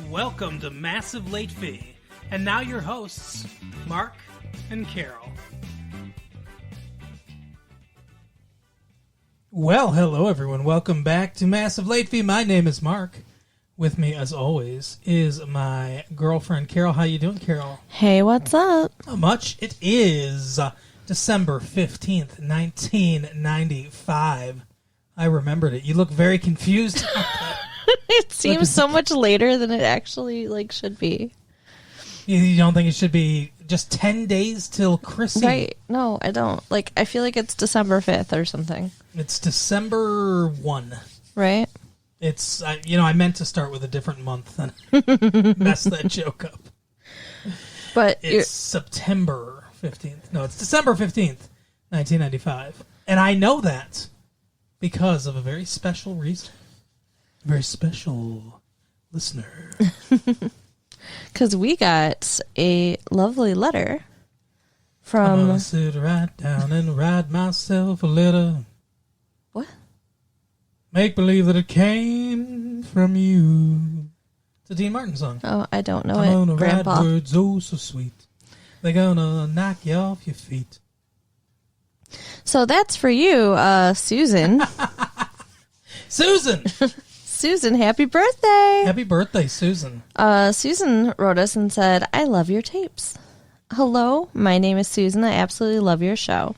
Welcome to Massive Late Fee. And now your hosts, Mark and Carol. Well, hello everyone. Welcome back to Massive Late Fee. My name is Mark. With me, as always, is my girlfriend, Carol. How you doing, Carol? Hey, what's up? Not much. It is December 15th, 1995. I remembered it. You look very confused. It seems so much later than it actually should be. You don't think it should be just 10 days till Chrissy? Right. No, I don't. I feel like it's December 5th or something. It's December 1. Right? It's, I meant to start with a different month and mess that joke up. But it's September 15th. No, it's December 15th, 1995. And I know that because of a very special reason. A very special listener. Because we got a lovely letter from... I'm gonna sit right down and write myself a letter. What? Make believe that it came from you. It's a Dean Martin song. Oh, I don't know I'm gonna Grandpa. write words oh so sweet. They're gonna knock you off your feet. So that's for you, Susan. Susan! Susan, happy birthday! Happy birthday, Susan. Susan wrote us and said, I love your tapes. Hello, my name is Susan. I absolutely love your show.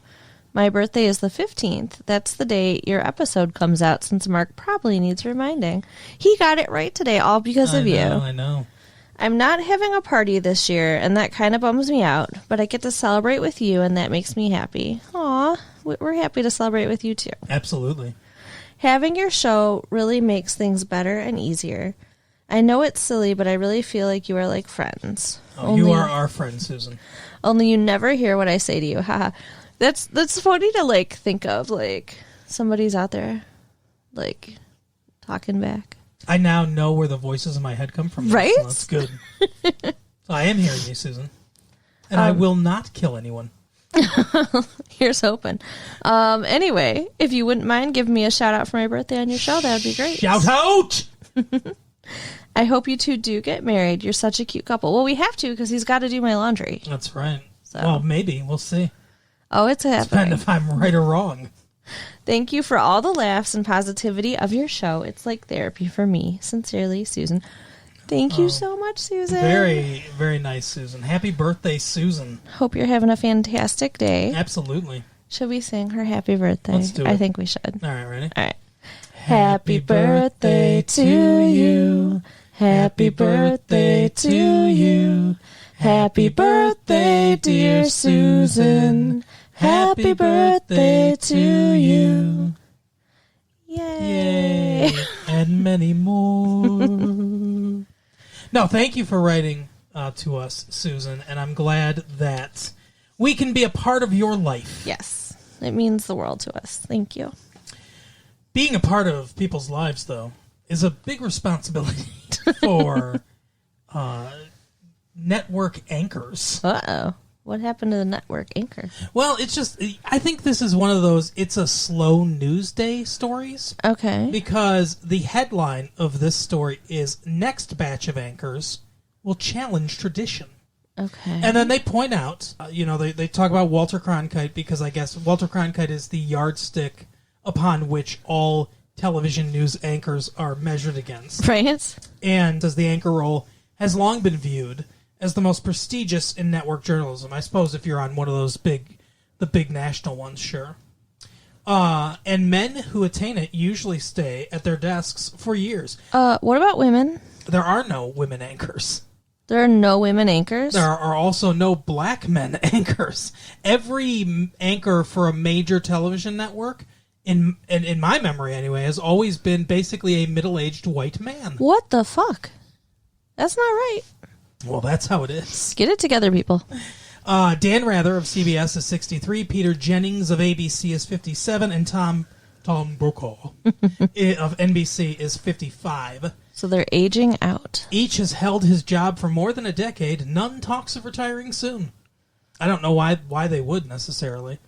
My birthday is the 15th. That's the day your episode comes out, since Mark probably needs reminding. He got it right today, all because of you. I know. I'm not having a party this year, and that kind of bums me out, but I get to celebrate with you, and that makes me happy. Aw, we're happy to celebrate with you, too. Absolutely. Having your show really makes things better and easier. I know it's silly, but I really feel like you are like friends. Oh, you are our friend, Susan. Only you never hear what I say to you. Haha. That's funny to think of, somebody's out there talking back. I now know where the voices in my head come from. Right? So that's good. So I am hearing you, Susan. And I will not kill anyone. Here's hoping. Anyway, if you wouldn't mind giving me a shout out for my birthday on your show, that would be great. Shout out! I hope you two do get married. You're such a cute couple. Well, we have to because he's got to do my laundry. That's right. So. Well, maybe. We'll see. Oh, it's happening. Depending if I'm right or wrong. Thank you for all the laughs and positivity of your show. It's like therapy for me. Sincerely, Susan. Thank you so much, Susan. Very, very nice, Susan. Happy birthday, Susan. Hope you're having a fantastic day. Absolutely. Should we sing her happy birthday? Let's do it. I think we should. All right, ready? All right. Happy birthday to you. Happy birthday to you. Happy birthday, dear Susan. Happy birthday to you. Yay. Yay. And many more. No, thank you for writing to us, Susan, and I'm glad that we can be a part of your life. Yes, it means the world to us. Thank you. Being a part of people's lives, though, is a big responsibility for network anchors. Uh-oh. What happened to the network anchor? Well, it's just, I think this is one of those, it's a slow news day stories. Okay. Because the headline of this story is, next batch of anchors will challenge tradition. Okay. And then they point out, they talk about Walter Cronkite, because I guess Walter Cronkite is the yardstick upon which all television news anchors are measured against. Right. And as the anchor role has long been viewed as the most prestigious in network journalism. I suppose if you're on one of those big national ones, sure. And men who attain it usually stay at their desks for years. What about women? There are no women anchors. There are no women anchors? There are also no black men anchors. Every anchor for a major television network, in my memory anyway, has always been basically a middle-aged white man. What the fuck? That's not right. Well, that's how it is. Get it together, people. Dan Rather of CBS is 63, Peter Jennings of ABC is 57, and Tom Brokaw of NBC is 55. So they're aging out. Each has held his job for more than a decade. None talks of retiring soon. I don't know why they would necessarily.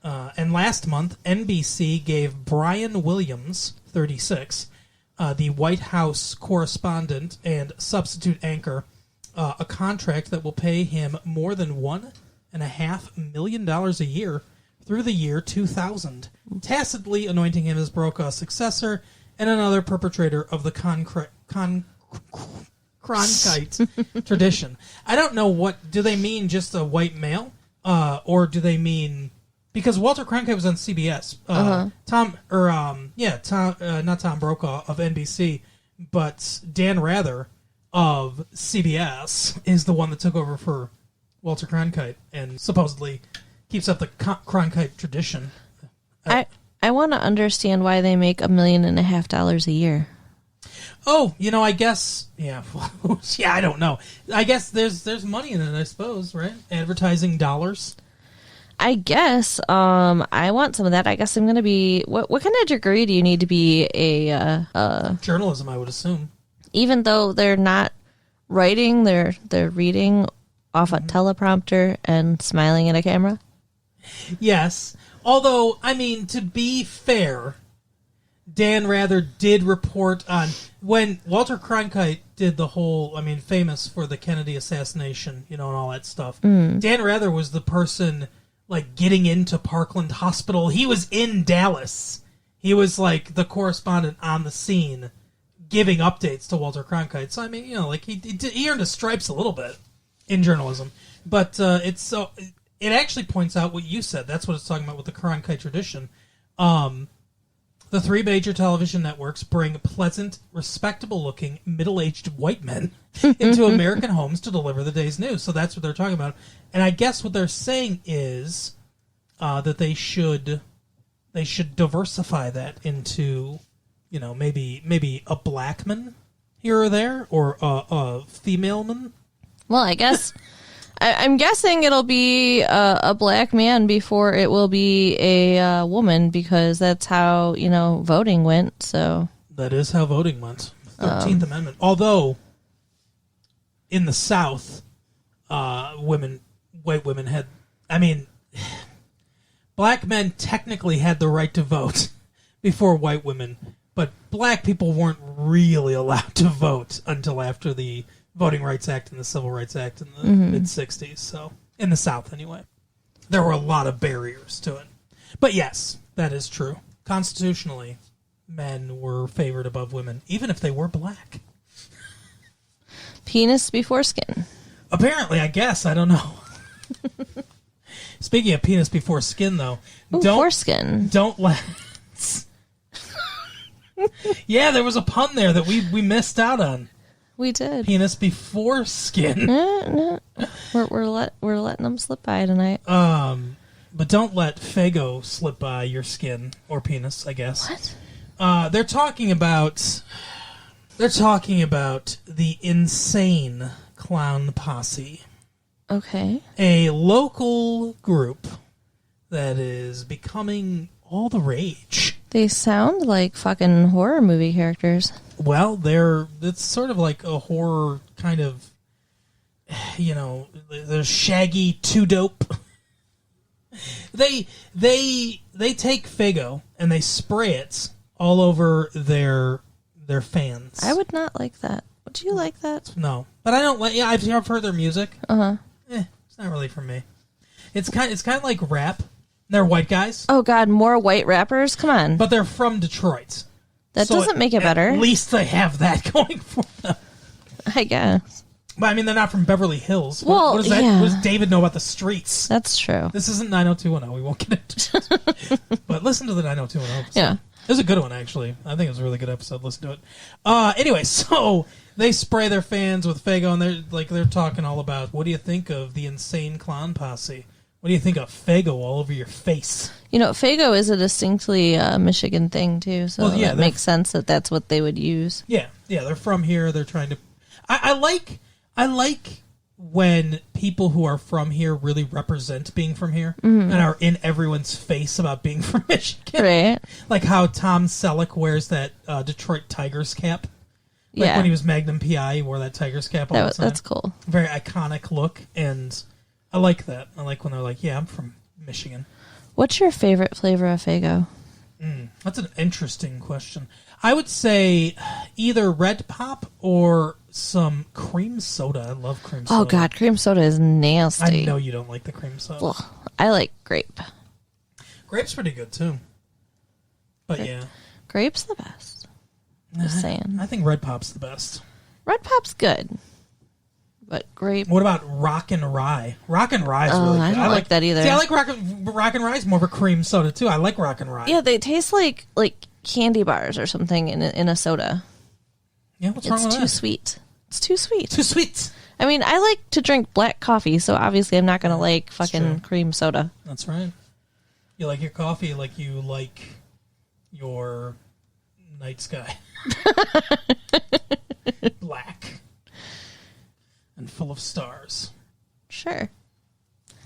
And last month, NBC gave Brian Williams, 36, the White House correspondent and substitute anchor, a contract that will pay him more than $1.5 million a year through the year 2000, tacitly anointing him as Brokaw's successor and another perpetrator of the Cronkite tradition. I don't know, what do they mean, just a white male, or do they mean, because Walter Cronkite was on CBS, Tom not Tom Brokaw of NBC, but Dan Rather of CBS is the one that took over for Walter Cronkite and supposedly keeps up the Cronkite tradition. I want to understand why they make $1.5 million a year. Oh, I guess, yeah, yeah, I don't know. I guess there's money in it, I suppose, right? Advertising dollars. I guess I want some of that. I guess I'm going to be... What kind of degree do you need to be a... Journalism, I would assume. Even though they're not writing, they're reading off a teleprompter and smiling at a camera? Yes. Although, I mean, to be fair, Dan Rather did report on... When Walter Cronkite did the whole... I mean, famous for the Kennedy assassination, and all that stuff. Dan Rather was the person... getting into Parkland Hospital. He was in Dallas. He was, the correspondent on the scene giving updates to Walter Cronkite. So, I mean, he earned his stripes a little bit in journalism. But it actually points out what you said. That's what it's talking about with the Cronkite tradition. The three major television networks bring pleasant, respectable-looking, middle-aged white men into American homes to deliver the day's news. So that's what they're talking about. And I guess what they're saying is that they should diversify that into, maybe a black man here or there, or a female man. Well, I guess... I'm guessing it'll be a black man before it will be a woman, because that's how, voting went, so... That is how voting went. 13th Amendment. Although, in the South, white women had... I mean, black men technically had the right to vote before white women, but black people weren't really allowed to vote until after the Voting Rights Act and the Civil Rights Act in the mid-'60s, so in the South anyway. There were a lot of barriers to it. But yes, that is true. Constitutionally, men were favored above women, even if they were black. Penis before skin. Apparently, I guess. I don't know. Speaking of penis before skin, though. Foreskin. Don't let... Yeah, there was a pun there that we missed out on. We did. Penis before skin. No. We're letting them slip by tonight. But don't let Faygo slip by your skin or penis, I guess. What? They're talking about the Insane Clown Posse. Okay. A local group that is becoming all the rage. They sound like fucking horror movie characters. Well, it's sort of like a horror kind of, they're shaggy, too dope. They take Faygo and they spray it all over their fans. I would not like that. Would you like that? No, but I don't like. Yeah, I've heard their music. It's not really for me. It's kind of like rap. They're white guys. Oh God, more white rappers? Come on. But they're from Detroit. That doesn't make it better. At least they have that going for them. I guess. But I mean, they're not from Beverly Hills. Well, what does that? yeah. What does David know about the streets? That's true. This isn't 90210. We won't get into it. But listen to the 90210 episode. Yeah. It was a good one, actually. I think it was a really good episode. Listen to it. Anyway, so they spray their fans with Faygo, and they're talking all about, what do you think of the Insane Clown Posse? What do you think of Faygo all over your face? Faygo is a distinctly Michigan thing, too, so it makes sense that that's what they would use. Yeah, they're from here. They're trying to... I like when people who are from here really represent being from here and are in everyone's face about being from Michigan. Right. Like how Tom Selleck wears that Detroit Tigers cap. When he was Magnum P.I., he wore that Tigers cap all the time. That's cool. Very iconic look, and I like that. I like when they're like, yeah, I'm from Michigan. What's your favorite flavor of Faygo? That's an interesting question. I would say either Red Pop or some cream soda. I love cream soda. Oh, God, cream soda is nasty. I know you don't like the cream soda. Ugh, I like grape. Grape's pretty good, too. But, yeah. Grape's the best. Just saying. I think Red Pop's the best. Red Pop's good. But grape... What about Rock and Rye? Rock and Rye is really good. I don't like that either. See, I like Rock and Rye is more of a cream soda, too. I like Rock and Rye. Yeah, they taste like candy bars or something in a soda. Yeah, what's wrong with that? It's too sweet. It's too sweet. Too sweet. I mean, I like to drink black coffee, so obviously I'm not going to like fucking cream soda. That's right. You like your coffee like you like your night sky. Black. And full of stars. Sure.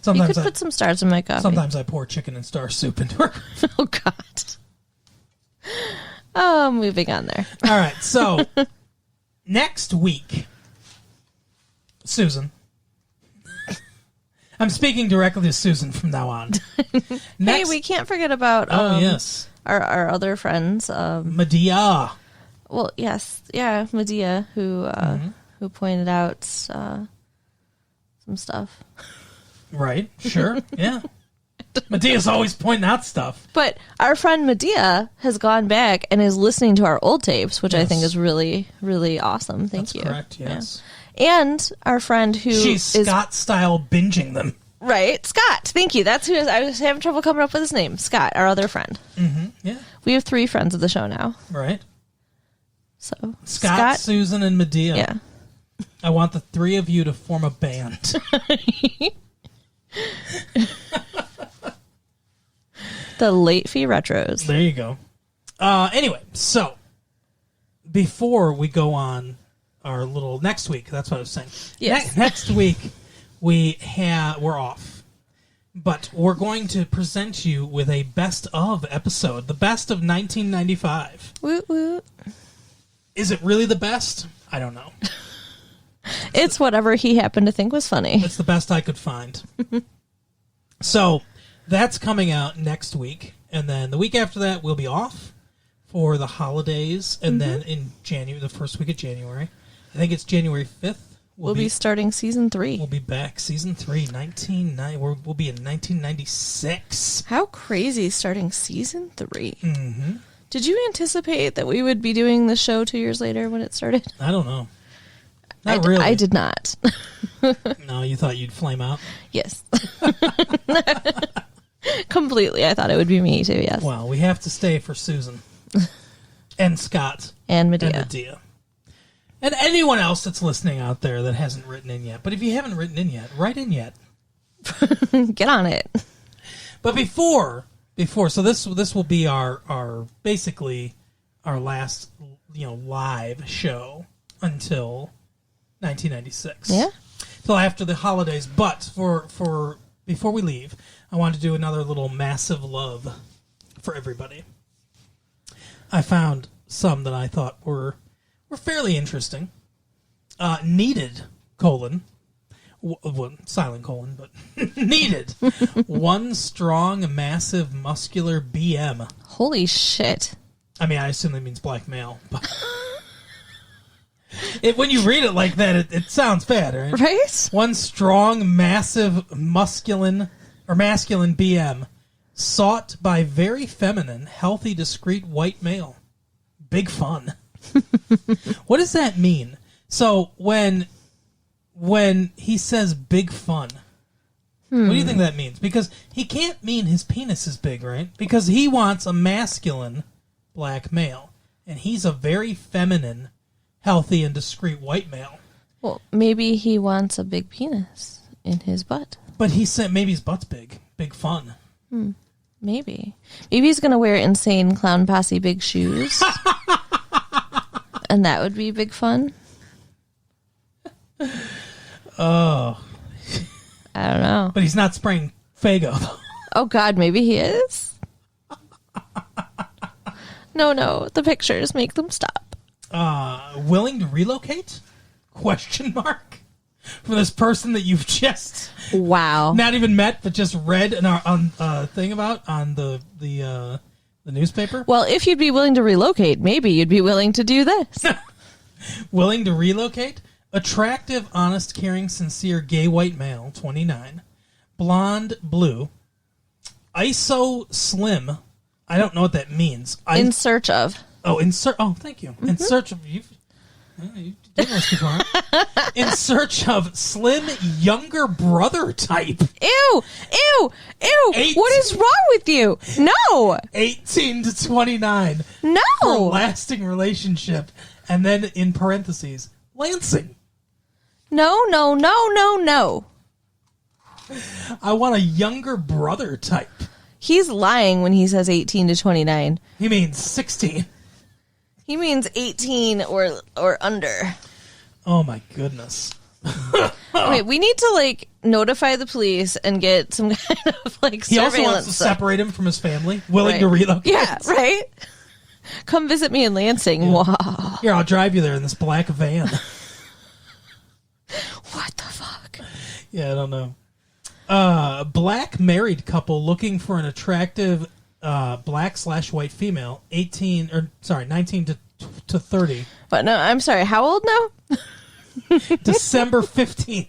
Sometimes you could put some stars in my coffee. Sometimes I pour chicken and star soup into her. Oh, God. Oh, moving on there. All right, so next week, Susan. I'm speaking directly to Susan from now on. Hey, we can't forget about yes, our other friends. Medea. Well, yes, yeah, Medea, who pointed out some stuff. Right, sure, yeah. Medea's always pointing out stuff. But our friend Medea has gone back and is listening to our old tapes, which I think is really, really awesome. Thank you. That's correct, yes. Yeah. And our friend who She's Scott-style binging them. Right, Scott. Thank you. That's who I was having trouble coming up with his name. Scott, our other friend. Mm-hmm, yeah. We have 3 friends of the show now. Right. So Scott, Susan, and Medea. Yeah. I want the 3 of you to form a band. The late fee retros. There you go. Anyway, so before we go on our little next week, that's what I was saying. Yes. Next week we're off, but we're going to present you with a best of episode, the best of 1995. Woot woot. Is it really the best? I don't know. It's whatever he happened to think was funny. It's the best I could find. So that's coming out next week, and then the week after that we'll be off for the holidays, and then in January, the first week of January, I think it's January 5th. We'll be starting season 3. We'll be back, season 3, we'll be in 1996. How crazy, starting season 3. Mm-hmm. Did you anticipate that we would be doing the show 2 years later when it started? I don't know. Not really. I did not. No, you thought you'd flame out? Yes. Completely. I thought it would be me too, yes. Well, we have to stay for Susan. And Scott. And Medea. And anyone else that's listening out there that hasn't written in yet. But if you haven't written in yet, write in yet. Get on it. But before, so this will be our basically our last live show until 1996. Yeah. Till after the holidays. But for before we leave, I want to do another little massive love for everybody. I found some that I thought were fairly interesting. Needed, silent colon, but needed. One strong, massive, muscular BM. Holy shit. I mean, I assume that means black male. But when you read it like that, it sounds bad, right? Right? One strong, massive, masculine BM sought by very feminine, healthy, discreet white male. Big fun. What does that mean? So when he says big fun, what do you think that means? Because he can't mean his penis is big, right? Because he wants a masculine black male, and he's a very feminine, healthy, and discreet white male. Well, maybe he wants a big penis in his butt. But he said maybe his butt's big. Big fun. Maybe. Maybe he's going to wear insane clown posse big shoes. And that would be big fun. Oh. I don't know. But he's not spraying Faygo, though. Oh, God, maybe he is? No, the pictures make them stop. Willing to relocate? Question mark. For this person that you've just not even met, but just read on thing about on the The newspaper? Well, if you'd be willing to relocate, maybe you'd be willing to do this. Willing to relocate? Attractive, honest, caring, sincere, gay white male, 29. Blonde, blue. ISO slim. I don't know what that means. In search of. Oh, thank you. In search of... You did this before. In search of slim, younger brother type. Ew! What is wrong with you? No! 18 to 29. No! For a lasting relationship. And then in parentheses, Lansing. No. I want a younger brother type. He's lying when he says 18 to 29. He means 16. He means 18 or under. Oh my goodness. Wait, we need to notify the police and get some kind of surveillance. He also wants to separate him from his family, willing to relocate. Yeah, right? Come visit me in Lansing. Yeah. Wow. Here, I'll drive you there in this black van. What the fuck? Yeah, I don't know. Black married couple looking for an attractive black/white female, 19 to 30. But no, I'm sorry. How old now? December 15th.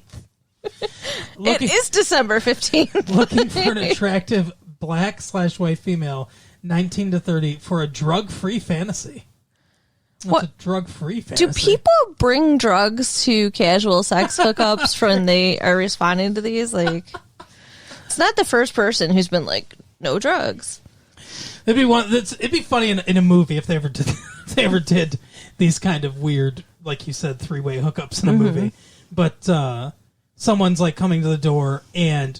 It is December 15th. Looking for an attractive black/white female, 19 to 30, for a drug-free fantasy. What's a drug-free fantasy? Do people bring drugs to casual sex hookups when they are responding to these? It's not the first person who's been no drugs. It'd be funny in a movie if they ever did these kind of weird, like you said, three-way hookups in a movie. But someone's coming to the door, and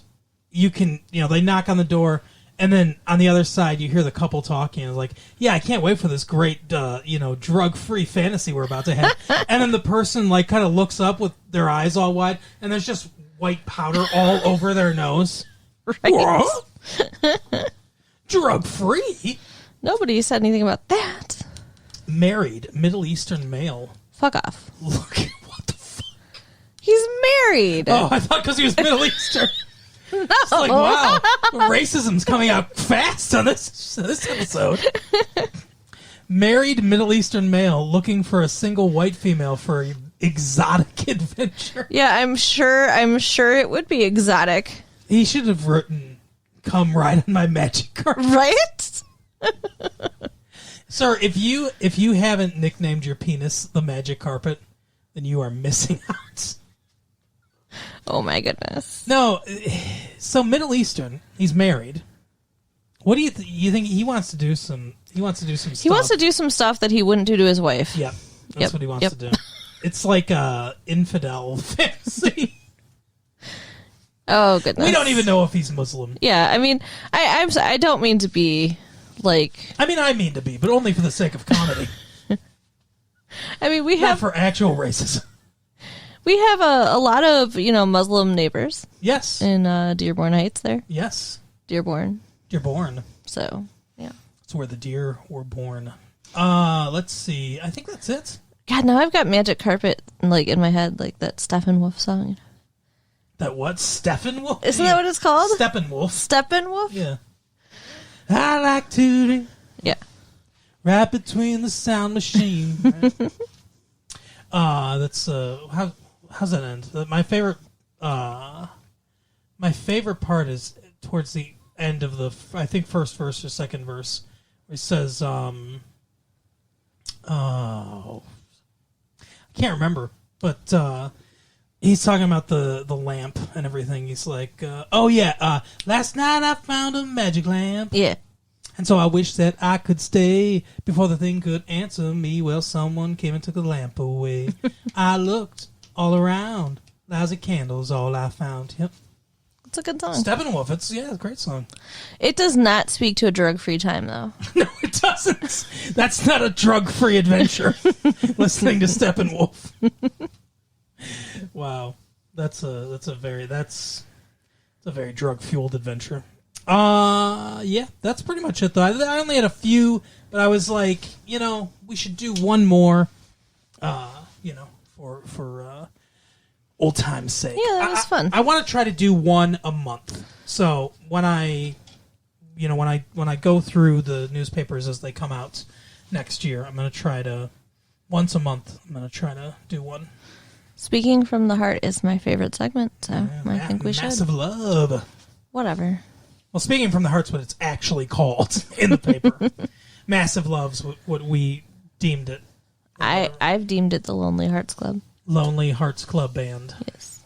they knock on the door, and then on the other side you hear the couple talking, and I can't wait for this great drug-free fantasy we're about to have. And then the person kind of looks up with their eyes all wide, and there's just white powder all over their nose. Right. Drug-free? Nobody said anything about that. Married, Middle Eastern male. Fuck off. Look, what the fuck? He's married. Oh, I thought because he was Middle Eastern. No. It's wow, racism's coming out fast on this episode. Married, Middle Eastern male looking for a single white female for an exotic adventure. Yeah, I'm sure it would be exotic. He should have written, "Come ride on my magic carpet." Right? Sir, if you haven't nicknamed your penis the magic carpet, then you are missing out. Oh my goodness. No, so Middle Eastern, he's married. What do you think he wants to do some He wants to do some stuff. He wants to do some stuff that he wouldn't do to his wife. Yep. That's what he wants to do. It's like a infidel fantasy. Oh, goodness. We don't even know if he's Muslim. Yeah, I mean, I don't mean to be like... I mean to be, but only for the sake of comedy. I mean, we Not have... for actual racism. We have a lot of, Muslim neighbors. Yes. In Dearborn Heights there. Yes. Dearborn. So, yeah. It's where the deer were born. Let's see. I think that's it. God, now I've got Magic Carpet, in my head, like that Steppenwolf song. That what? Steppenwolf? Isn't that what it's called? Steppenwolf. Steppenwolf? Yeah. I like to... Yeah. Right between the sound machine. Right? That's... how's that end? My favorite part is towards the end of the, I think, first verse or second verse, where he says, I can't remember, but he's talking about the lamp and everything. He's like, last night I found a magic lamp. Yeah. And so I wish that I could stay before the thing could answer me. Well, someone came and took the lamp away. I looked all around. Lousy candles, all I found. Yep. It's a good song. Steppenwolf. It's a great song. It does not speak to a drug-free time, though. No, it doesn't. That's not a drug-free adventure. Listening to Steppenwolf. Wow, that's a very drug-fueled adventure. Yeah, that's pretty much it, though. I only had a few, but I was like, we should do one more, for old time's sake. Yeah, that was fun. I want to try to do one a month. So when I when I go through the newspapers as they come out next year, I'm going to try to once a month. I'm going to try to do one. Speaking from the heart is my favorite segment, so I think we should. Massive love. Whatever. Well, speaking from the heart's what it's actually called in the paper. Massive Love's what we deemed it. I've deemed it the Lonely Hearts Club. Lonely Hearts Club Band. Yes.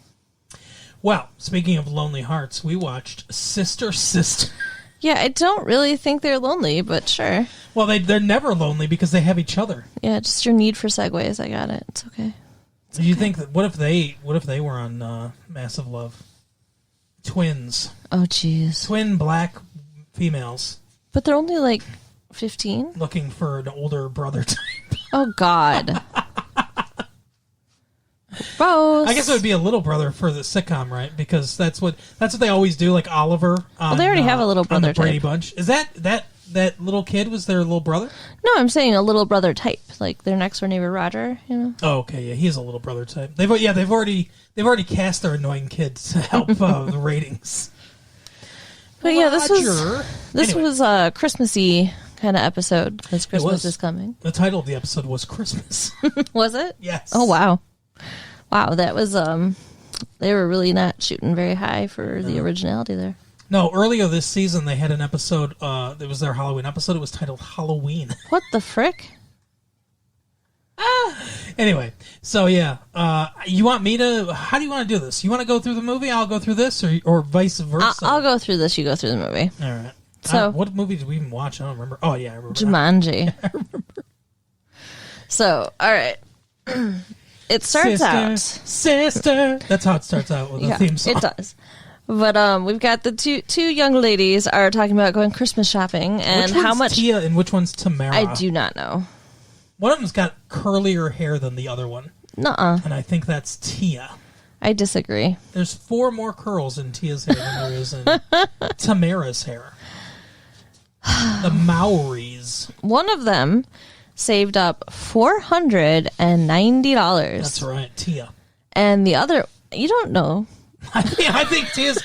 Well, speaking of Lonely Hearts, we watched Sister. Yeah, I don't really think they're lonely, but sure. Well, they're never lonely because they have each other. Yeah, just your need for segues. I got it. It's okay. Do you think that what if they were on Massive Love? Twins. Oh, jeez. Twin black females. But they're only like 15? Looking for an older brother type. Oh, God. Gross. I guess it would be a little brother for the sitcom, right? Because that's what they always do, like Oliver. Well, they already have a little brother on the Brady type. Bunch. Is that little kid was their little brother? No, I'm saying a little brother type, like their next door neighbor Roger. You know. Oh, okay, yeah, he's a little brother type. They've already cast their annoying kid to help the ratings. But yeah, this Roger. was a Christmassy kind of episode because Christmas is coming. The title of the episode was Christmas. Was it? Yes. Oh wow, that was they were really not shooting very high for the originality there. No, earlier this season they had an episode. It was their Halloween episode. It was titled Halloween. What the frick? Anyway, so yeah, you want me to? How do you want to do this? You want to go through the movie? I'll go through this, or vice versa. I'll go through this. You go through the movie. All right. So, what movie did we even watch? I don't remember. Oh yeah, I remember. Jumanji. I remember. So, all right. It starts out. Sister. That's how it starts out with a theme song. It does. But we've got the two young ladies are talking about going Christmas shopping and which one's how much Tia and which one's Tamara? I do not know. One of them's got curlier hair than the other one. Nuh-uh. And I think that's Tia. I disagree. There's 4 more curls in Tia's hair than there is in Tamara's hair. The Maoris. One of them saved up $490. That's right, Tia. And the other, you don't know. I think Tia's...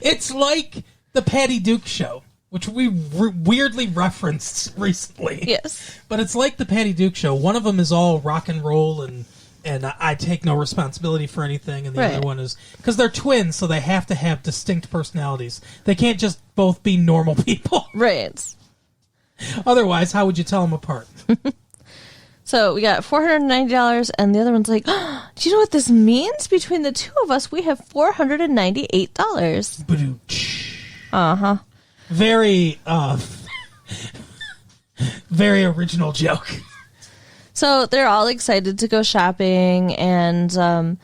It's like the Patty Duke show, which we weirdly referenced recently. Yes. But it's like the Patty Duke show. One of them is all rock and roll and I take no responsibility for anything, and the other one is... Because they're twins, so they have to have distinct personalities. They can't just both be normal people. Right. Otherwise, how would you tell them apart? So we got $490, and the other one's like, oh, do you know what this means? Between the two of us, we have $498. Uh-huh. Very, very original joke. So they're all excited to go shopping, and I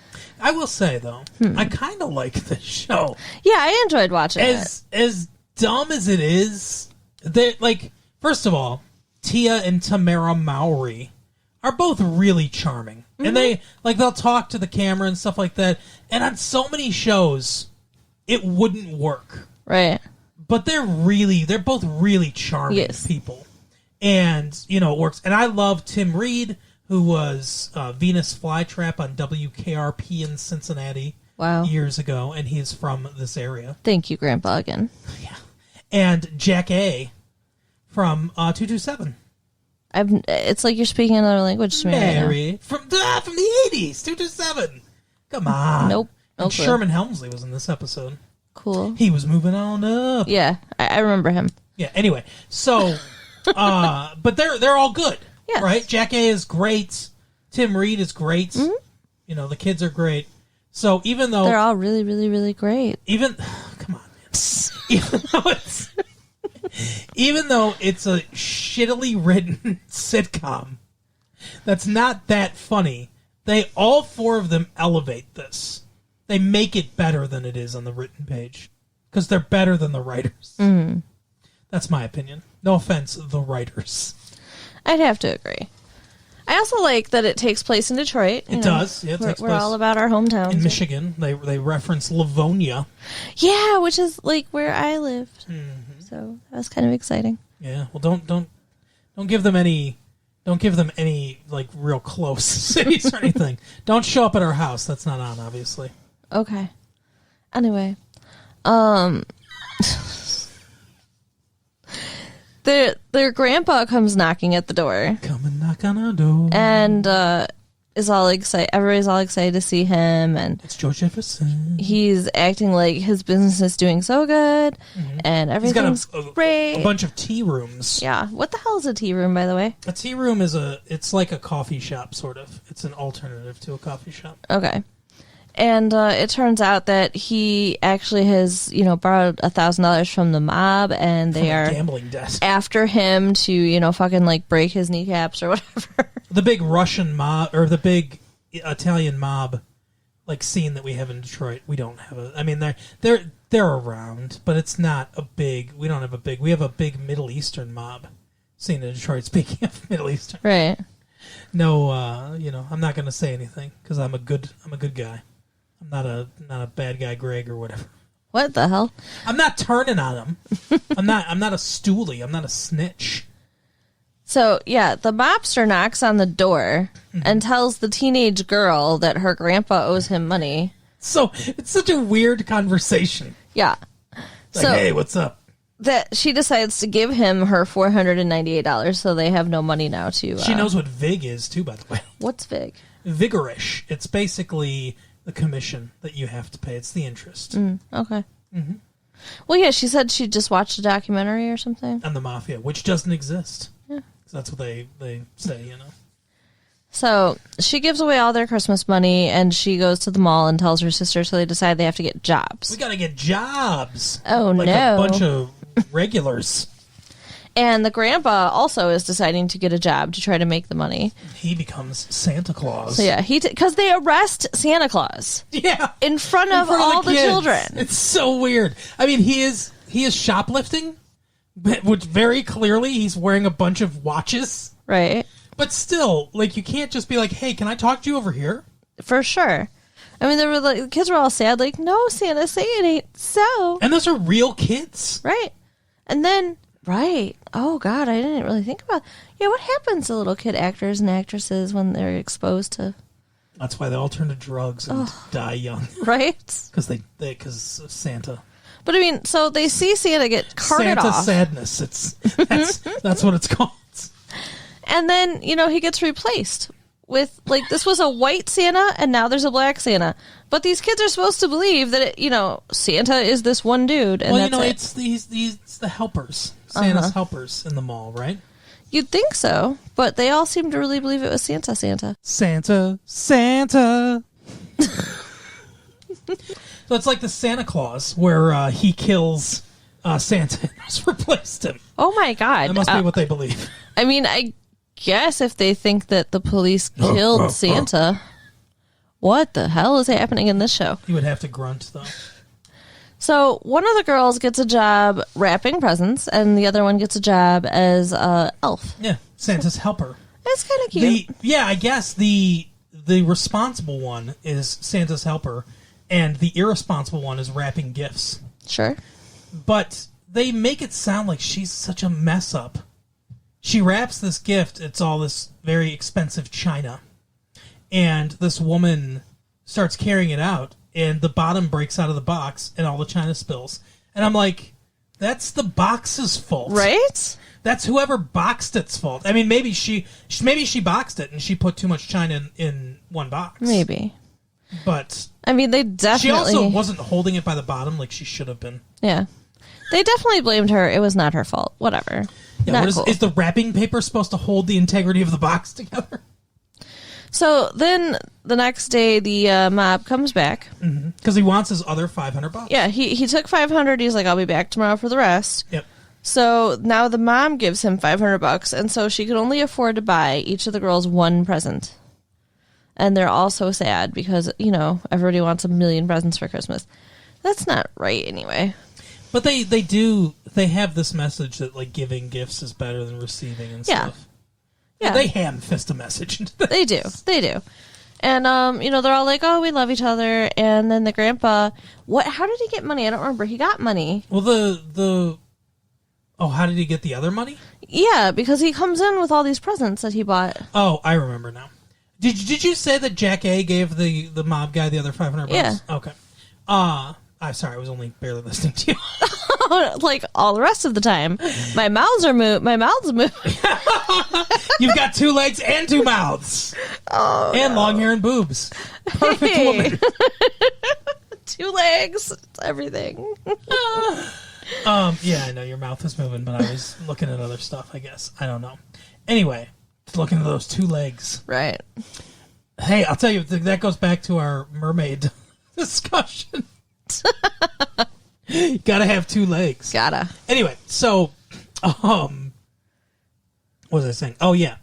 will say though, I kind of like this show. Yeah, I enjoyed watching it. As dumb as it is, they like. First of all, Tia and Tamara Maori are both really charming, and they'll talk to the camera and stuff like that. And on so many shows, it wouldn't work, right? But they're both really charming people. And, it works. And I love Tim Reed, who was Venus Flytrap on WKRP in Cincinnati years ago, and he's from this area. Thank you, Grandpa, again. Yeah. And Jack A. from 227. It's like you're speaking another language to me Mary. right From the 80s, 227. Come on. Nope. And Sherman Helmsley was in this episode. Cool. He was moving on up. Yeah, I remember him. Yeah, anyway, so... but they're all good, right? Jack A is great. Tim Reed is great. Mm-hmm. The kids are great. So even though they're all really, really, really great, come on, man. even though it's a shittily written sitcom that's not that funny, all 4 of them elevate this. They make it better than it is on the written page because they're better than the writers. Mm. That's my opinion. No offense, the writers. I'd have to agree. I also like that it takes place in Detroit. It does. Yeah, it takes place. We're all about our hometowns. In Michigan. They reference Livonia. Yeah, which is like where I lived. Mm-hmm. So that was kind of exciting. Yeah. Well, don't give them any like real close cities or anything. Don't show up at our house. That's not on, obviously. Okay. Anyway, their grandpa comes knocking at the door. Come and knock on our door. And is all excited. Everybody's all excited to see him, and it's George Jefferson. He's acting like his business is doing so good, and everything's great. A bunch of tea rooms. Yeah. What the hell is a tea room, by the way? A tea room it's like a coffee shop, sort of. It's an alternative to a coffee shop. Okay. And it turns out that he actually has, borrowed $1,000 from the mob, and they are gambling desk after him to, fucking like break his kneecaps or whatever. The big Russian mob or the big Italian mob, like scene that we have in Detroit. We don't have a. I mean, they're around, but it's not a big. We don't have a big. We have a big Middle Eastern mob scene in Detroit. Speaking of Middle Eastern, right? No, I'm not going to say anything because I'm a good guy. I'm not a bad guy, Greg, or whatever. What the hell? I'm not turning on him. I'm not a stoolie. I'm not a snitch. So, yeah, the mobster knocks on the door and tells the teenage girl that her grandpa owes him money. So, it's such a weird conversation. Yeah. Like, hey, what's up? That she decides to give him her $498, so they have no money now to... She knows what VIG is, too, by the way. What's VIG? Vigorish. It's basically the commission that you have to pay. It's the interest. Okay. Mm-hmm. Well, yeah, she said she just watched a documentary or something. On the mafia, which doesn't exist. Yeah. That's what they say, So she gives away all their Christmas money, and she goes to the mall and tells her sister, so they decide they have to get jobs. We got to get jobs. Oh, like no. a bunch of regulars. And the grandpa also is deciding to get a job to try to make the money. He becomes Santa Claus. So yeah, because they arrest Santa Claus. Yeah, in front of all the children. It's so weird. I mean, he is shoplifting, which very clearly he's wearing a bunch of watches. Right. But still, like, you can't just be like, "Hey, can I talk to you over here?" For sure. I mean, the kids were all sad, like, "No, Santa, say it ain't so." And those are real kids, right? And then. Right. Oh, God, I didn't really think about... Yeah, what happens to little kid actors and actresses when they're exposed to... That's why they all turn to drugs and die young. Right? Because of Santa. But, I mean, so they see Santa get carted Santa off. sadness. That's what it's called. And then, he gets replaced with, like, this was a white Santa, and now there's a black Santa. But these kids are supposed to believe that, Santa is this one dude, and it's the helpers. Santa's helpers in the mall, right? You'd think so, but they all seem to really believe it was Santa. Santa. So it's like the Santa Claus, where he kills Santa and has replaced him. Oh my God. That must be what they believe. I mean, I guess if they think that the police killed Santa, what the hell is happening in this show? You would have to grunt, though. So one of the girls gets a job wrapping presents, and the other one gets a job as elf. Yeah, Santa's helper. It's kind of cute. I guess the responsible one is Santa's helper, and the irresponsible one is wrapping gifts. Sure. But they make it sound like she's such a mess up. She wraps this gift. It's all this very expensive china, and this woman starts carrying it out. And the bottom breaks out of the box, and all the china spills. And I'm like, that's the box's fault, right? That's whoever boxed it's fault. I mean, maybe she boxed it and she put too much china in one box. Maybe, but I mean, they definitely. She also wasn't holding it by the bottom like she should have been. Yeah, they definitely blamed her. It was not her fault. Whatever. Yeah, is the wrapping paper supposed to hold the integrity of the box together? So then the next day, the mob comes back. Because he wants his other $500. Yeah, he took $500. He's like, I'll be back tomorrow for the rest. Yep. So now the mom gives him $500, and so she could only afford to buy each of the girls one present. And they're all so sad because, everybody wants 1,000,000 presents for Christmas. That's not right anyway. But they have this message that, like, giving gifts is better than receiving and stuff. Yeah, they ham-fist a message into this. They do. And, they're all like, oh, we love each other. And then the grandpa, how did he get money? I don't remember. He got money. Well, how did he get the other money? Yeah, because he comes in with all these presents that he bought. Oh, I remember now. Did you say that Jack A gave the mob guy the other $500? Yeah. Okay. I'm sorry, I was only barely listening to you. like all the rest of the time. My mouth's moving. You've got 2 legs and 2 mouths. Oh, and long hair and boobs. Perfect woman. 2 legs. It's everything. Yeah, I know your mouth is moving, but I was looking at other stuff, I guess. I don't know. Anyway, looking at those 2 legs. Right. Hey, I'll tell you, that goes back to our mermaid discussion. You gotta have 2 legs. Gotta. Anyway, so, what was I saying? Oh, yeah.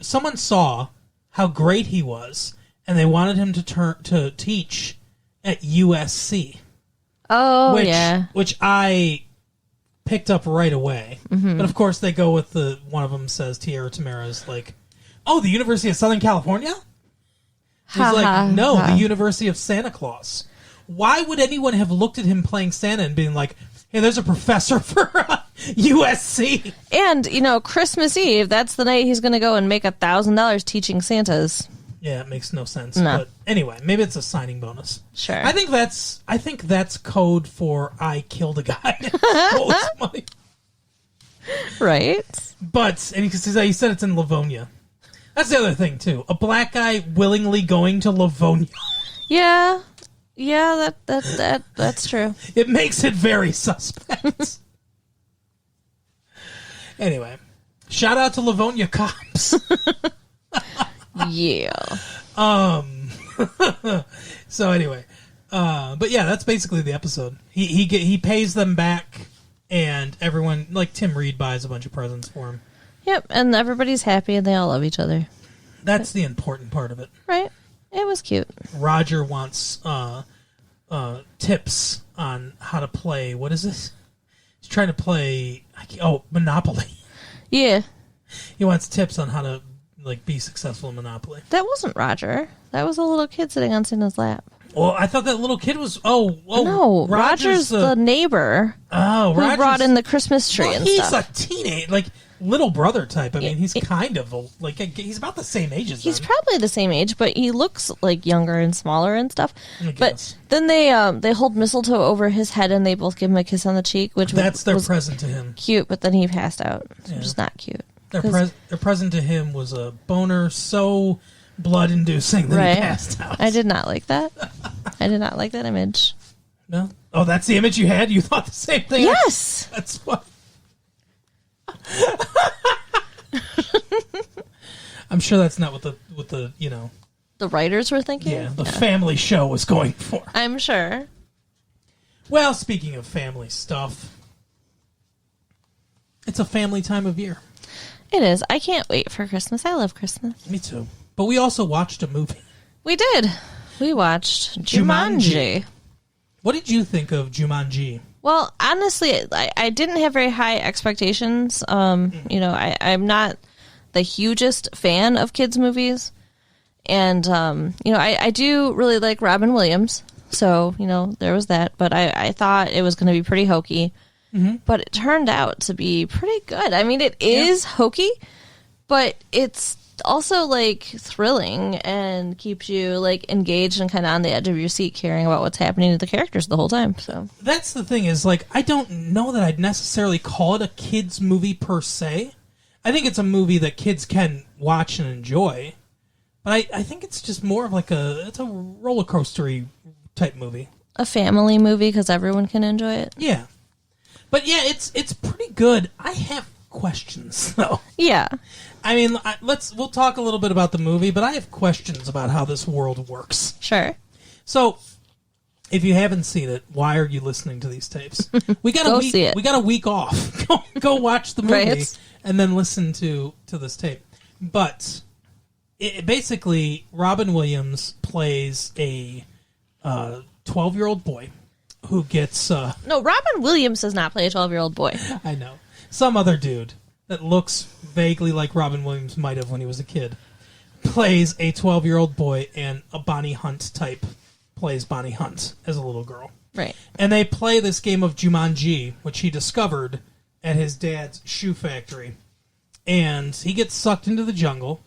Someone saw how great he was, and they wanted him to teach at USC. Oh, yeah. Which I picked up right away. Mm-hmm. But of course, they go with one of them says, Tierra Tamara's like, oh, the University of Southern California? He's like, no, the University of Santa Claus. Why would anyone have looked at him playing Santa and being like, hey, there's a professor for USC? And, Christmas Eve, that's the night he's going to go and make $1,000 teaching Santas. Yeah, it makes no sense. No. But anyway, maybe it's a signing bonus. Sure. I think that's code for I killed a guy and stole his money. Right. But, and he said it's in Livonia. That's the other thing, too. A black guy willingly going to Livonia. Yeah. Yeah, that's true. It makes it very suspect. Anyway, shout out to Livonia cops. Yeah. So anyway, but yeah, that's basically the episode. He pays them back, and everyone, like Tim Reed, buys a bunch of presents for him. Yep, and everybody's happy and they all love each other. That's the important part of it. Right. It was cute. Roger wants tips on how to play. What is this? He's trying to play. Monopoly. Yeah. He wants tips on how to be successful in Monopoly. That wasn't Roger. That was a little kid sitting on Santa's lap. Well, I thought that little kid was. No, Roger's the neighbor. Oh, who brought in the Christmas tree and stuff. He's a teenage, little brother type. I mean, he's kind of he's about the same age as He's them. probably the same age, but he looks younger and smaller and stuff. But then they hold mistletoe over his head and they both give him a kiss on the cheek, which that's their was present to him. Cute, but then he passed out. So just not cute. Their present to him was a boner so blood-inducing that he passed out. I did not like that. I did not like that image. No? Oh, that's the image you had? You thought the same thing? Yes! That's what... I'm sure that's not what the the writers were thinking? Yeah, the family show was going for. I'm sure. Well, speaking of family stuff, it's a family time of year. It is. I can't wait for Christmas. I love Christmas. Me too. But we also watched a movie. We did. We watched Jumanji. What did you think of Jumanji? Well, honestly, I didn't have very high expectations. I'm not the hugest fan of kids' movies. And, I do really like Robin Williams. So, there was that. But I thought it was going to be pretty hokey. Mm-hmm. But it turned out to be pretty good. I mean, it is hokey, but it's also thrilling and keeps you engaged and kind of on the edge of your seat, caring about what's happening to the characters the whole time. So that's the thing is I don't know that I'd necessarily call it a kids movie per se. I think it's a movie that kids can watch and enjoy, but I think it's just more of it's a roller coastery type movie, a family movie because everyone can enjoy it. Yeah. But yeah, it's pretty good. I have questions though. Yeah. I mean, we'll talk a little bit about the movie, but I have questions about how this world works. Sure. So, if you haven't seen it, why are you listening to these tapes? We got a week. See it. We got a week off. Go watch the movie and then listen to this tape. But basically, Robin Williams plays a 12-year-old boy who gets... No, Robin Williams does not play a 12-year-old boy. I know. Some other dude that looks vaguely like Robin Williams might have when he was a kid plays a 12-year-old boy, and a Bonnie Hunt type plays Bonnie Hunt as a little girl. Right. And they play this game of Jumanji, which he discovered at his dad's shoe factory. And he gets sucked into the jungle,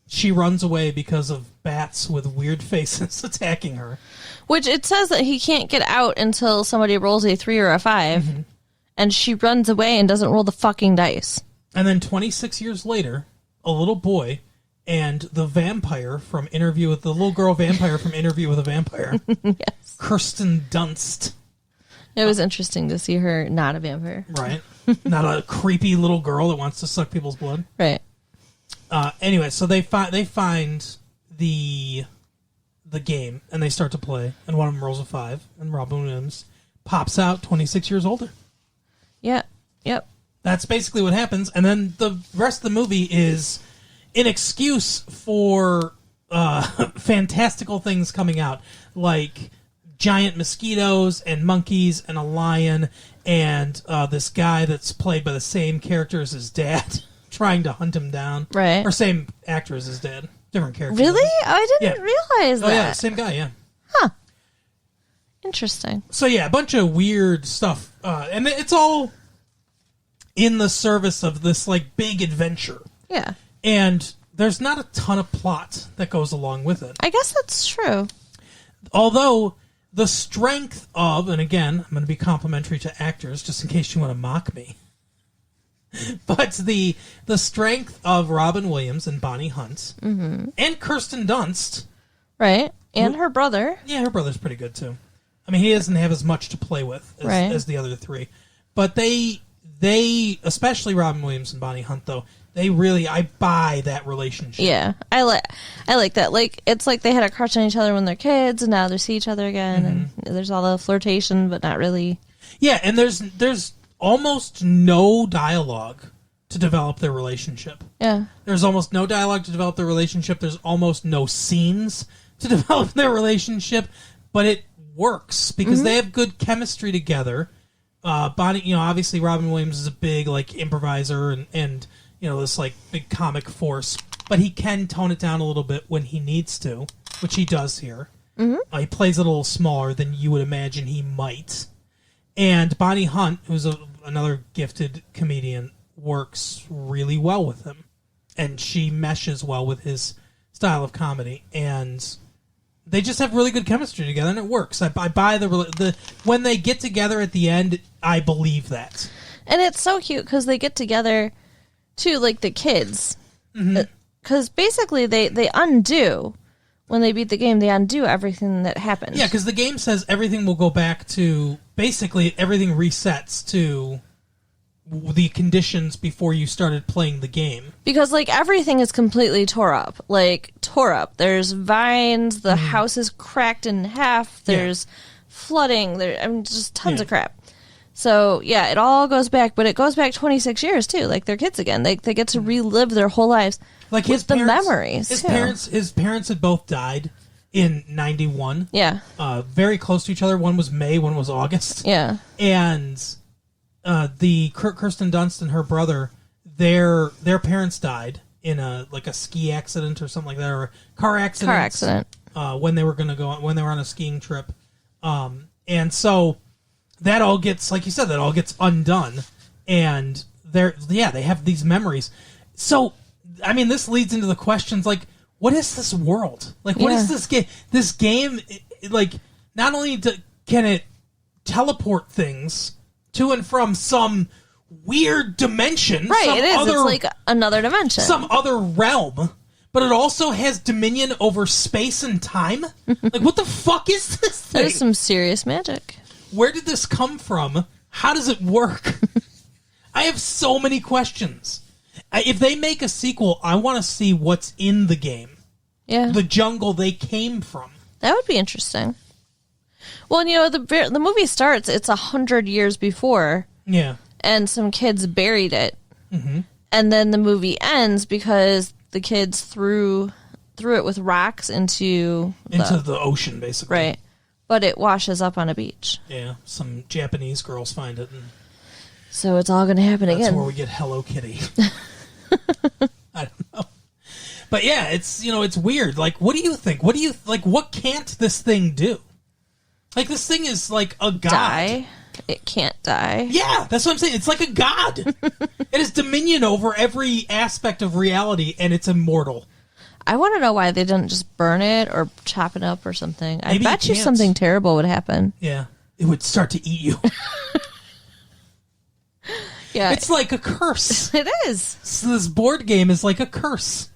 she runs away because of bats with weird faces attacking her. Which it says that he can't get out until somebody rolls a 3 or a 5. And she runs away and doesn't roll the fucking dice. And then 26 years later, a little boy and the vampire from Interview with the little girl vampire from Interview with a Vampire, Yes. Kirsten Dunst. It was interesting to see her not a vampire. Right. Not a creepy little girl that wants to suck people's blood. Right. Anyway, so they find the game and they start to play, and one of them rolls a 5, and Robin Williams pops out 26 years older. Yeah. Yep. That's basically what happens, and then the rest of the movie is an excuse for fantastical things coming out, like giant mosquitoes and monkeys and a lion and this guy that's played by the same character as his dad trying to hunt him down. Right. Or same actor as his dad. Different character. Really? Oh, I didn't realize that. Oh, yeah, same guy, yeah. Huh. Interesting. So, yeah, a bunch of weird stuff. And it's all in the service of this, like, big adventure. Yeah. And there's not a ton of plot that goes along with it. I guess that's true. Although the strength of, and again, I'm going to be complimentary to actors just in case you want to mock me, but the strength of Robin Williams and Bonnie Hunt and Kirsten Dunst. Right. And her brother. Yeah, her brother's pretty good too. I mean, he doesn't have as much to play with as the other three. But they, especially Robin Williams and Bonnie Hunt, though, they really, I buy that relationship. Yeah, I like that. Like, it's like they had a crush on each other when they're kids, and now they see each other again, and there's all the flirtation, but not really. Yeah, and there's almost no dialogue to develop their relationship. Yeah. There's almost no dialogue to develop their relationship. There's almost no scenes to develop their relationship, but it works because they have good chemistry together. Bonnie, obviously Robin Williams is a big, like, improviser and this, like, big comic force, but he can tone it down a little bit when he needs to, which he does here. He plays it a little smaller than you would imagine he might. And Bonnie Hunt, who's another gifted comedian, works really well with him. And she meshes well with his style of comedy. And they just have really good chemistry together, and it works. I buy the when they get together at the end, I believe that. And it's so cute because they get together, too, like the kids. Because basically they undo, when they beat the game, they undo everything that happened. Yeah, because the game says everything will go back to, basically everything resets to the conditions before you started playing the game. Because, like, everything is completely tore up. There's vines, the house is cracked in half, there's flooding, just tons of crap. So, yeah, it all goes back, but it goes back 26 years, too. Like, they're kids again. They get to relive their whole lives. Like, his memories, His parents had both died in 91. Yeah. Very close to each other. One was May, one was August. Yeah. And the Kirsten Dunst and her brother, their parents died in a ski accident or something like that, or a car accident. When they were when they were on a skiing trip. And so that all gets, like you said, undone. And they have these memories. So, I mean, this leads into the questions, like, what is this world? Like, what is this game? This game, like, not only can it teleport things to and from some weird dimension. Right, it's like another dimension. Some other realm. But it also has dominion over space and time? Like, what the fuck is this thing? There's some serious magic. Where did this come from? How does it work? I have so many questions. If they make a sequel, I want to see what's in the game. Yeah. The jungle they came from. That would be interesting. Well, the movie starts, it's 100 years before. Yeah. And some kids buried it. And then the movie ends because the kids threw it with rocks into the ocean, basically. Right. But it washes up on a beach. Yeah. Some Japanese girls find it. And so it's all going to happen again. That's where we get Hello Kitty. I don't know. But yeah, it's weird. Like, what do you think? What can't this thing do? Like, this thing is like a god. Die. It can't die. Yeah, that's what I'm saying. It's like a god. It has dominion over every aspect of reality, and it's immortal. I want to know why they didn't just burn it or chop it up or something. I Maybe bet you you something terrible would happen. Yeah. It would start to eat you. Yeah. It's like a curse. It is. So this board game is like a curse.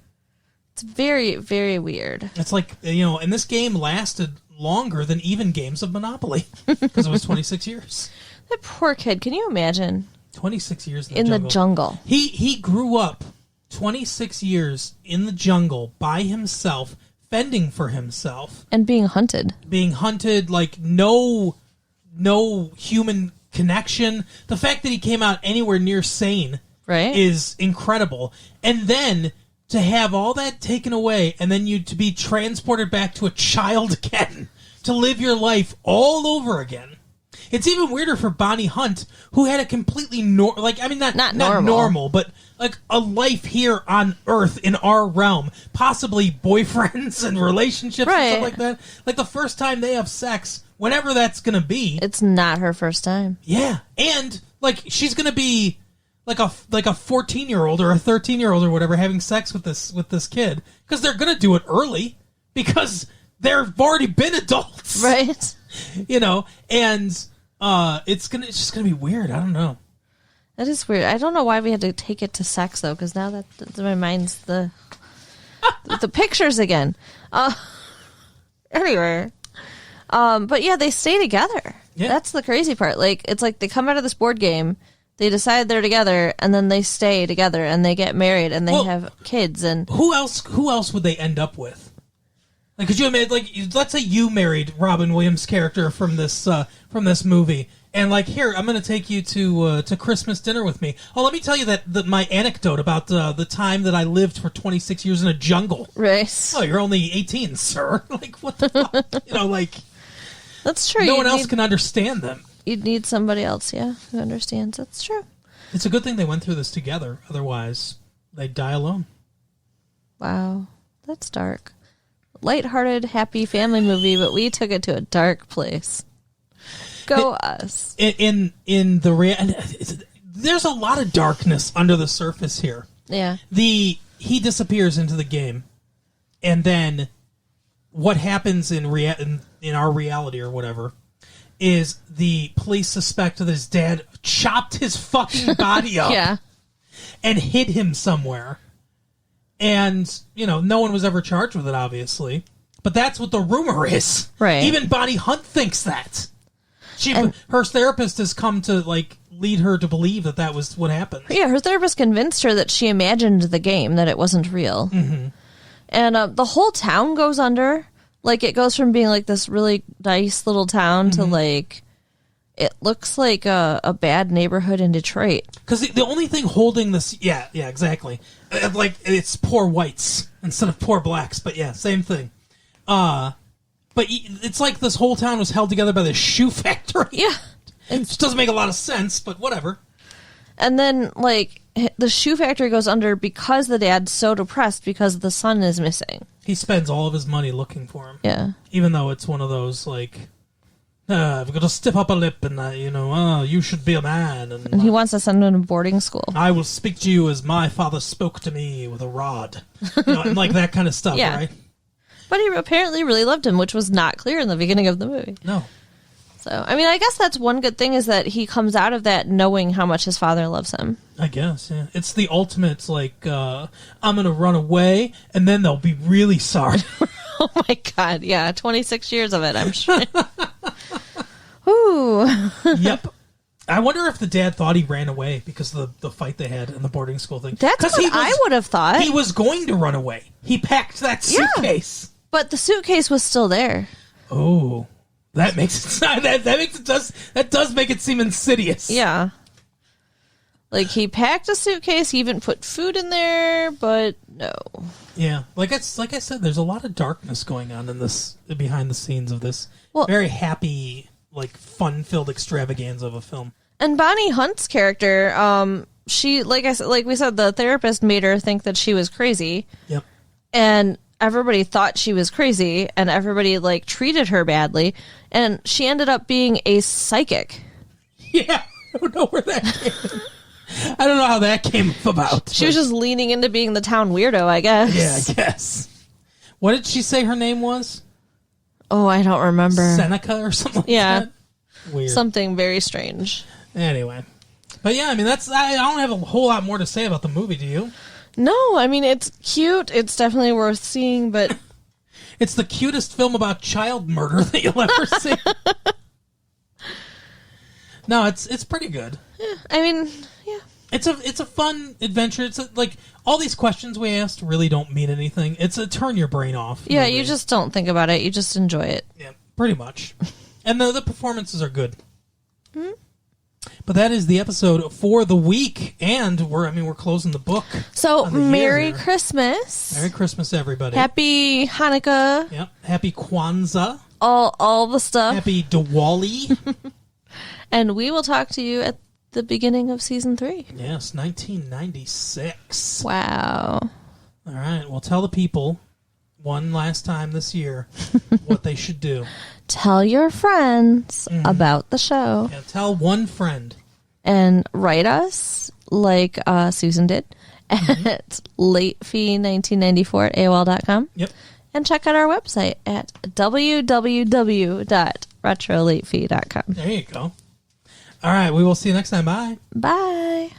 It's very, very weird. It's like, and this game lasted longer than even games of Monopoly because it was 26 years. That poor kid. Can you imagine? 26 years in the jungle. He grew up 26 years in the jungle by himself, fending for himself. And being hunted. Like no human connection. The fact that he came out anywhere near sane is incredible. And then to have all that taken away and then you to be transported back to a child again, to live your life all over again. It's even weirder for Bonnie Hunt, who had a completely not normal, but like a life here on Earth in our realm, possibly boyfriends and relationships and stuff like that. Like the first time they have sex, whenever that's going to be, it's not her first time. Yeah, and like she's going to be like a 14-year-old or a 13-year-old or whatever having sex with this kid because they're going to do it early because they've already been adults, right? And it's just gonna be weird. I don't know. That is weird. I don't know why we had to take it to sex though, because now that my mind's the pictures again. Anyway, but yeah, they stay together. Yeah. That's the crazy part. Like it's like they come out of this board game, they decide they're together, and then they stay together, and they get married, and they have kids. And who else would they end up with? Like, could you imagine? Like, let's say you married Robin Williams' character from this movie, and like, here, I'm going to take you to Christmas dinner with me. Oh, let me tell you that my anecdote about the time that I lived for 26 years in a jungle. Right. Oh, you're only 18, sir. Like, what the fuck? Like, that's true. No one else can understand them. You'd need somebody else, yeah, who understands. That's true. It's a good thing they went through this together. Otherwise, they'd die alone. Wow, that's dark. Lighthearted, happy family movie, but we took it to a dark place. Go us. In there's a lot of darkness under the surface here. Yeah. He disappears into the game, and then what happens in our reality or whatever is the police suspect that his dad chopped his fucking body up yeah. and hid him somewhere. And, no one was ever charged with it, obviously. But that's what the rumor is. Right. Even Bonnie Hunt thinks that. Her therapist has come to, lead her to believe that was what happened. Yeah, her therapist convinced her that she imagined the game, that it wasn't real. Mm-hmm. And the whole town goes under. Like, it goes from being, this really nice little town mm-hmm. to, it looks like a bad neighborhood in Detroit. Because the only thing holding this... Yeah, exactly. It's poor whites instead of poor blacks. But yeah, same thing. But it's like this whole town was held together by the shoe factory. Yeah. It just doesn't make a lot of sense, but whatever. And then, the shoe factory goes under because the dad's so depressed because the son is missing. He spends all of his money looking for him. Yeah. Even though it's one of those, I've got to stiff up a lip and, you should be a man. And he wants to send him to boarding school. I will speak to you as my father spoke to me with a rod. And that kind of stuff, yeah. right? But he apparently really loved him, which was not clear in the beginning of the movie. No. So, I guess that's one good thing is that he comes out of that knowing how much his father loves him. I guess, yeah. It's the ultimate, I'm going to run away, and then they'll be really sorry. Oh, my God. Yeah, 26 years of it, I'm sure. Ooh. Yep. I wonder if the dad thought he ran away because of the fight they had in the boarding school thing. That's what I would have thought. He was going to run away. He packed that suitcase. Yeah, but the suitcase was still there. Oh. That makes it that does make it seem insidious. Yeah. He packed a suitcase, he even put food in there, but no. Yeah. Like I said, there's a lot of darkness going on in this behind the scenes of this very happy, fun-filled extravaganza of a film. And Bonnie Hunt's character, she we said, the therapist made her think that she was crazy. Yep. And everybody thought she was crazy, and everybody treated her badly, and she ended up being a psychic. Yeah, I don't know where that came. I don't know how that came about. She was just leaning into being the town weirdo, I guess. Yeah, I guess. What did she say her name was? Oh, I don't remember. Seneca or something like Yeah. that? Weird. Something very strange. Anyway. But yeah, I mean, I don't have a whole lot more to say about the movie, do you? No, I mean, it's cute. It's definitely worth seeing, but... It's the cutest film about child murder that you'll ever see. No, it's pretty good. Yeah, I mean, yeah. It's a fun adventure. It's like all these questions we asked really don't mean anything. It's a turn your brain off. Yeah, movie. you just don't think about it. You just enjoy it. Yeah, pretty much. And the performances are good. Mm-hmm. But that is the episode for the week, and we're closing the book. So Merry year. Christmas. Merry Christmas, everybody. Happy Hanukkah. Yep. Happy Kwanzaa. All the stuff. Happy Diwali. And we will talk to you at the beginning of season 3. Yes, 1996. Wow. All right. Well, tell the people one last time this year what they should do. Tell your friends about the show. Yeah, tell one friend. And write us, like Susan did, at latefee1994 at AOL.com. Yep. And check out our website at www.retrolatefee.com. There you go. All right. We will see you next time. Bye. Bye.